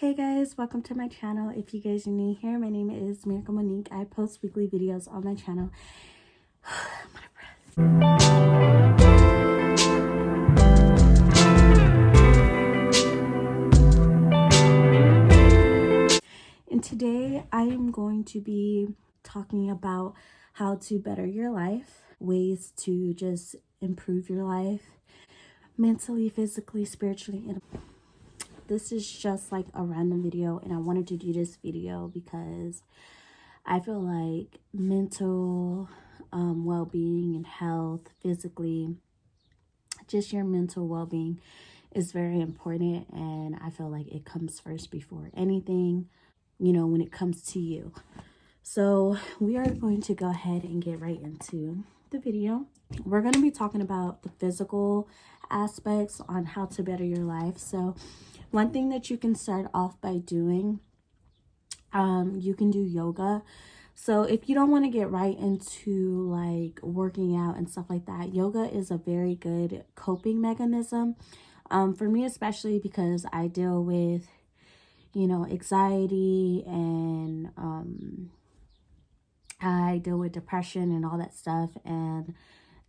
Hey guys, welcome to my channel. If you guys are new here, my name is Miracle Monique. I post weekly videos on my channel. And today I am going to be talking about how to better your life, ways to just improve your life mentally, physically, spiritually, and this is just like a random video, and I wanted to do this video because I feel like mental well-being and health, physically, just your mental well-being is very important, and I feel like it comes first before anything, when it comes to you. So we are going to go ahead and get right into the video. We're going to be talking about the physical aspects on how to better your life. So one thing that you can start off by doing, you can do yoga. So if you don't want to get right into like working out and stuff like that, yoga is a very good coping mechanism. For me especially, because I deal with, anxiety, and I deal with depression and all that stuff, and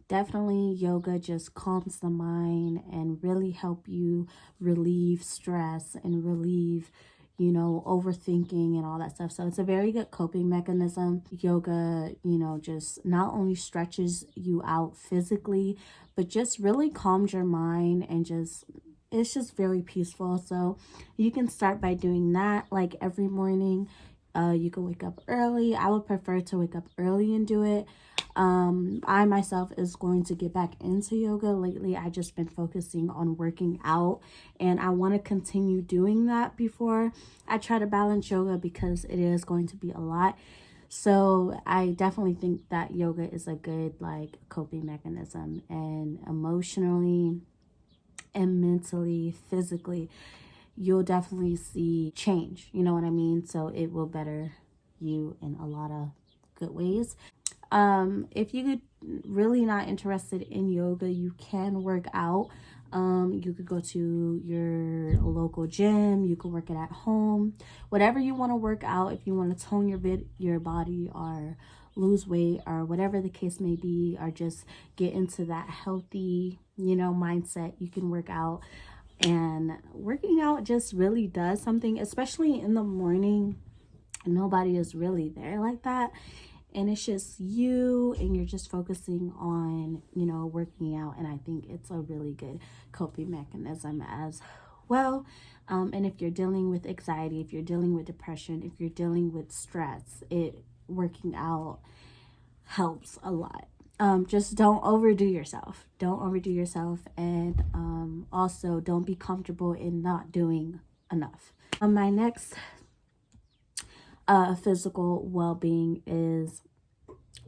definitely yoga just calms the mind and really help you relieve stress and relieve overthinking and all that stuff. So it's a very good coping mechanism. Yoga, just not only stretches you out physically, but just really calms your mind, and it's just very peaceful. So you can start by doing that like every morning. You can wake up early. I would prefer to wake up early and do it. I myself is going to get back into yoga. Lately I just been focusing on working out, and I want to continue doing that before I try to balance yoga, because it is going to be a lot. So I definitely think that yoga is a good like coping mechanism, and emotionally and mentally, physically, you'll definitely see change, you know what I mean? So it will better you in a lot of good ways. If you're really not interested in yoga, you can work out. You could go to your local gym, you could work it at home, whatever you want to work out. If you want to tone your body, or lose weight, or whatever the case may be, or just get into that healthy, mindset, you can work out. And working out just really does something, especially in the morning. Nobody is really there like that, and it's just you, and you're just focusing on working out. And I think it's a really good coping mechanism as well. And if you're dealing with anxiety, if you're dealing with depression, if you're dealing with stress, working out helps a lot. Just don't overdo yourself. And also don't be comfortable in not doing enough. My next physical well-being is,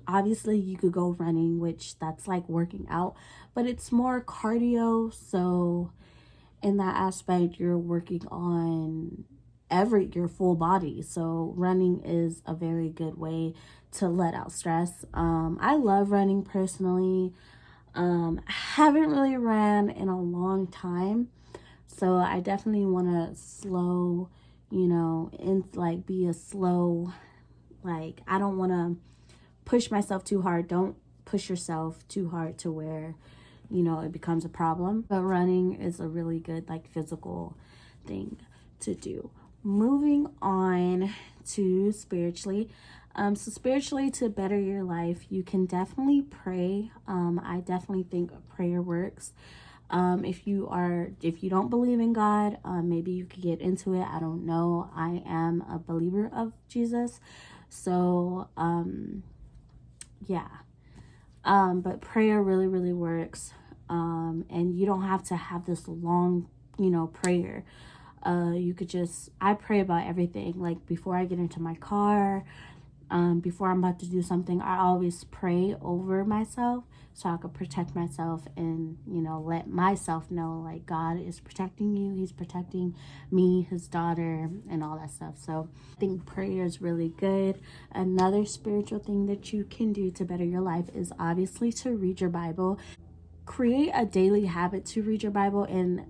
obviously you could go running, which that's like working out, but it's more cardio. So in that aspect, you're working on your full body. So running is a very good way to let out stress. I love running personally. I haven't really ran in a long time, so I definitely want to slow, and like be a slow, like I don't want to push myself too hard. Don't push yourself too hard to where it becomes a problem. But running is a really good like physical thing to do. Moving on to spiritually. So spiritually, to better your life, you can definitely pray. I definitely think prayer works. If you don't believe in God, maybe you could get into it. I don't know. I am a believer of Jesus. So, yeah. But prayer really, really works. And you don't have to have this long, prayer. You could I pray about everything. Like before I get into my car, before I'm about to do something, I always pray over myself, so I could protect myself and, let myself know like God is protecting you. He's protecting me, his daughter, and all that stuff. So I think prayer is really good. Another spiritual thing that you can do to better your life is obviously to read your Bible. Create a daily habit to read your Bible. And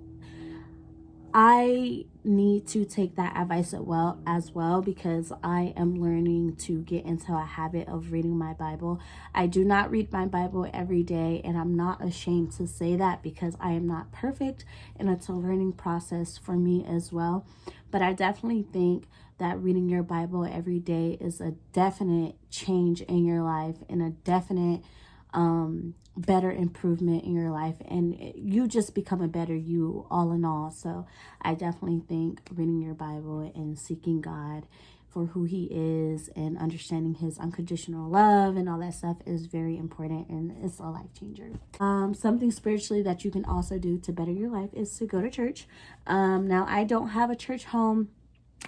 I need to take that advice as well, because I am learning to get into a habit of reading my Bible. I do not read my Bible every day, and I'm not ashamed to say that, because I am not perfect and it's a learning process for me as well. But I definitely think that reading your Bible every day is a definite change in your life, and a definite better improvement in your life, and you just become a better you all in all. So I definitely think reading your Bible and seeking God for who he is and understanding his unconditional love and all that stuff is very important, and it's a life changer. Something spiritually that you can also do to better your life is to go to church. Now I don't have a church home.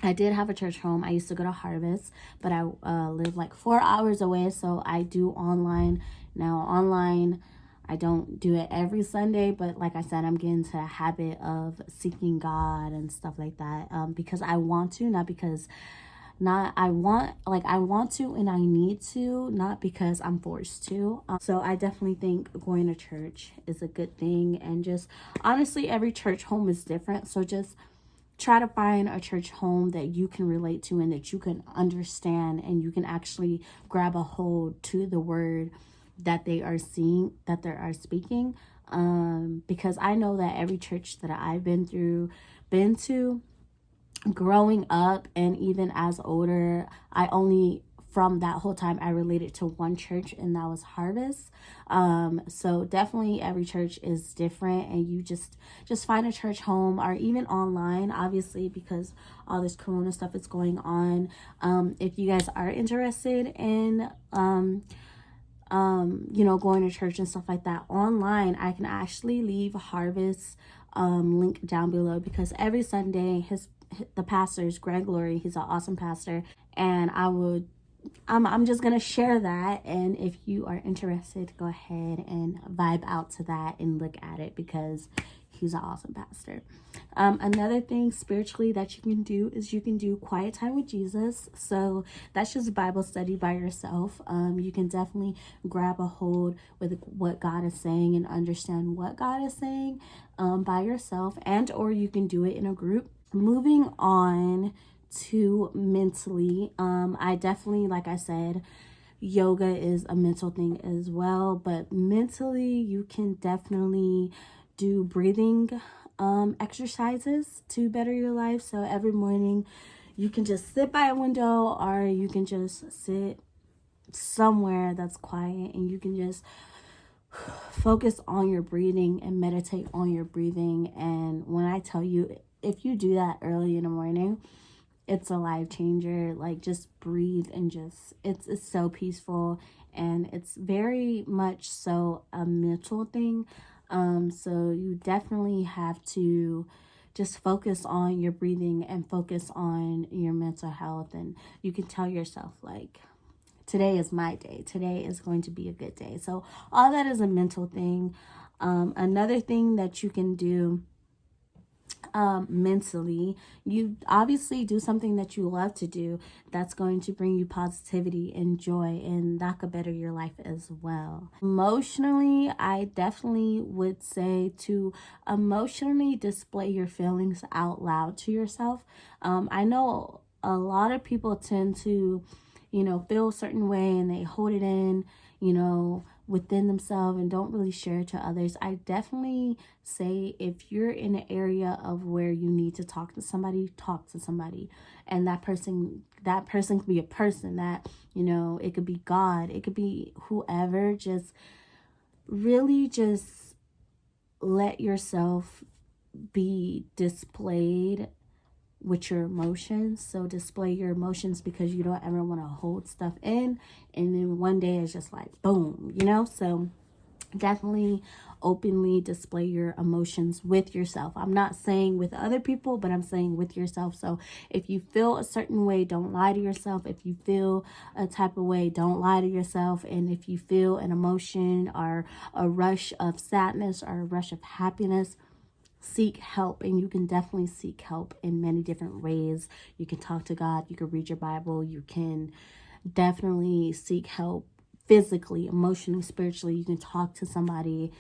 I did have a church home. I used to go to Harvest, but I live like 4 hours away, so I do online. Now online, I don't do it every Sunday, but like I said, I'm getting to a habit of seeking God and stuff like that, because I want to, not because I want to and I need to, not because I'm forced to. So I definitely think going to church is a good thing, and just honestly, every church home is different, so just try to find a church home that you can relate to and that you can understand, and you can actually grab a hold to the word that they are speaking. Because I know that every church that I've been to growing up, and even as older, from that whole time I related to one church, and that was Harvest. So definitely every church is different, and you just find a church home, or even online, obviously, because all this corona stuff is going on. If you guys are interested in going to church and stuff like that online, I can actually leave Harvest link down below, because every Sunday the pastor's Greg Glory, he's an awesome pastor, and I'm just gonna share that, and if you are interested, go ahead and vibe out to that and look at it, because he's an awesome pastor. Another thing spiritually that you can do is you can do quiet time with Jesus. So that's just Bible study by yourself. You can definitely grab a hold with what God is saying and understand what God is saying by yourself, and or you can do it in a group. Moving on to mentally, I definitely, like I said, yoga is a mental thing as well, but mentally you can definitely do breathing exercises to better your life. So every morning you can just sit by a window, or you can just sit somewhere that's quiet, and you can just focus on your breathing and meditate on your breathing. And when I tell you, if you do that early in the morning, it's a life changer. Like, just breathe, and just it's so peaceful, and it's very much so a mental thing. So you definitely have to just focus on your breathing and focus on your mental health, and you can tell yourself, like, today is my day, today is going to be a good day. So all that is a mental thing. Another thing that you can do mentally, you obviously do something that you love to do that's going to bring you positivity and joy, and that could better your life as well. Emotionally, I definitely would say to emotionally display your feelings out loud to yourself. I know a lot of people tend to feel a certain way, and they hold it in within themselves and don't really share it to others. I definitely say, if you're in an area of where you need to talk to somebody, talk to somebody. And that person can be a person, that it could be God, it could be whoever. Just really just let yourself be displayed with your emotions. So display your emotions, because you don't ever want to hold stuff in, and then one day it's just like boom, so definitely openly display your emotions with yourself. I'm not saying with other people, but I'm saying with yourself. So if you feel a certain way, don't lie to yourself. If you feel a type of way, don't lie to yourself. And if you feel an emotion, or a rush of sadness, or a rush of happiness, seek help. And you can definitely seek help in many different ways. You can talk to God, you can read your Bible, you can definitely seek help physically, emotionally, spiritually. You can talk to somebody.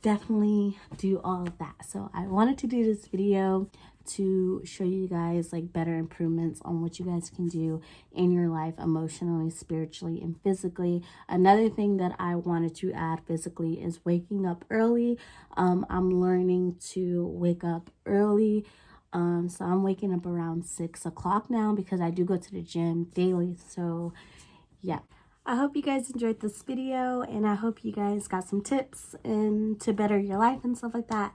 Definitely do all of that. So I wanted to do this video to show you guys like better improvements on what you guys can do in your life emotionally, spiritually, and physically. Another thing that I wanted to add physically is waking up early. I'm learning to wake up early. So I'm waking up around 6 o'clock now because I do go to the gym daily. So yeah, I hope you guys enjoyed this video, and I hope you guys got some tips and to better your life and stuff like that.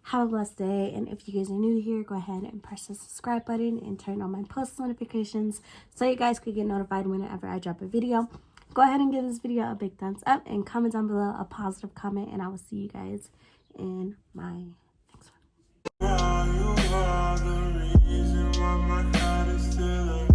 Have a blessed day, and if you guys are new here, go ahead and press the subscribe button and turn on my post notifications so you guys could get notified whenever I drop a video. Go ahead and give this video a big thumbs up and comment down below a positive comment, and I will see you guys in my next one. You are the reason why my heart is still